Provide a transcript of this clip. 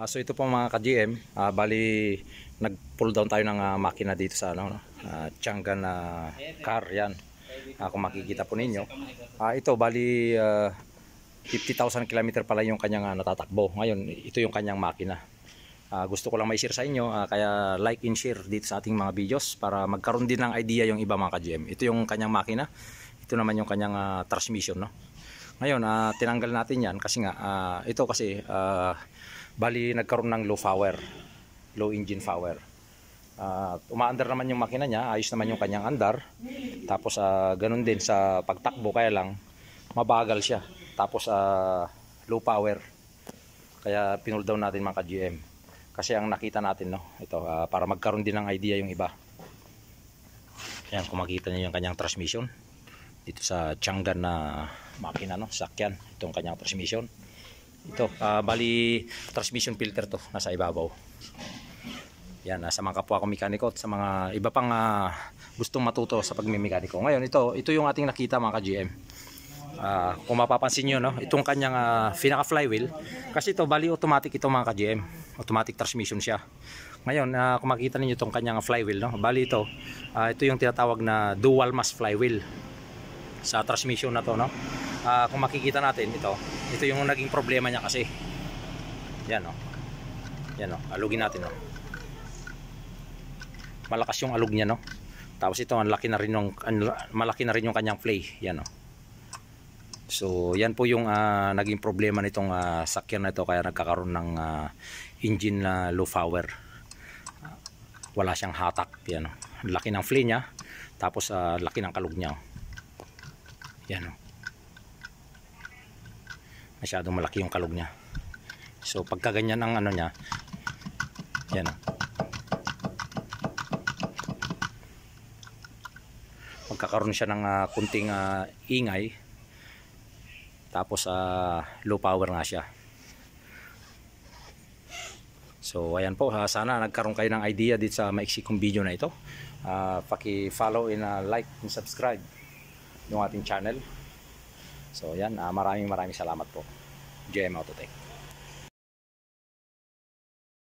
So ito po mga ka-GM, bali nag-pull down tayo ng makina dito sa Tianggan na car yan. Kung makikita po ninyo. Ito bali 50,000 km pala yung kanyang natatakbo. Ngayon ito yung kanyang makina. Gusto ko lang may share sa inyo, kaya like and share dito sa ating mga videos para magkaroon din ng idea yung iba mga ka-GM. Ito yung kanyang makina. Ito naman yung kanyang transmission, no. Ngayon tinanggal natin yan kasi nga ito kasi bali nagkaroon ng low engine power. Umaandar naman yung makina niya, ayos naman yung kanyang andar. Tapos ganun din sa pagtakbo, kaya lang mabagal siya. Tapos low power. Kaya pinull down natin mga ka-GM. Kasi ang nakita natin, no, ito para magkaroon din ng idea yung iba. Yan, kung makita niyo yung kanyang transmission dito sa Tianggan na makina, no, sakyan. Itong kanyang transmission. Ito, bali transmission filter to, nasa ibabaw. Yan, sa mga kapwa ko mekaniko at sa mga iba pang gustong matuto sa pagmimekaniko. Ngayon, ito yung ating nakita mga ka-GM. Kung mapapansin nyo, no, itong kanyang pinaka flywheel, kasi ito bali automatic ito mga ka-GM. Automatic transmission siya. Ngayon, kung makita niyo itong kanyang flywheel, no, bali ito yung tinatawag na dual mass flywheel sa transmission na to, no. Kung makikita natin ito yung naging problema niya kasi. Yan, no. Yan, no. Alugin natin, no. Malakas yung alug niya, no. Tapos ito malaki na rin yung kanyang play. Yan, no. So yan po yung naging problema nitong sakyan na ito, kaya nagkakaroon ng engine na low power. Wala siyang hatak. Yan, no. Laki ng flay niya. Tapos laki ng kalug niya. Yan, no. Masyadong malaki yung kalug niya. So pagka ganyan ang ano niya, yan, no. Magkakaroon siya ng kunting ingay. Tapos low power nga siya. So ayan po, sana nagkaroon kayo ng idea dito sa maiksi kong video na ito. Paki-follow and like and subscribe yung ating channel. So yan, maraming salamat po. GM Autotech.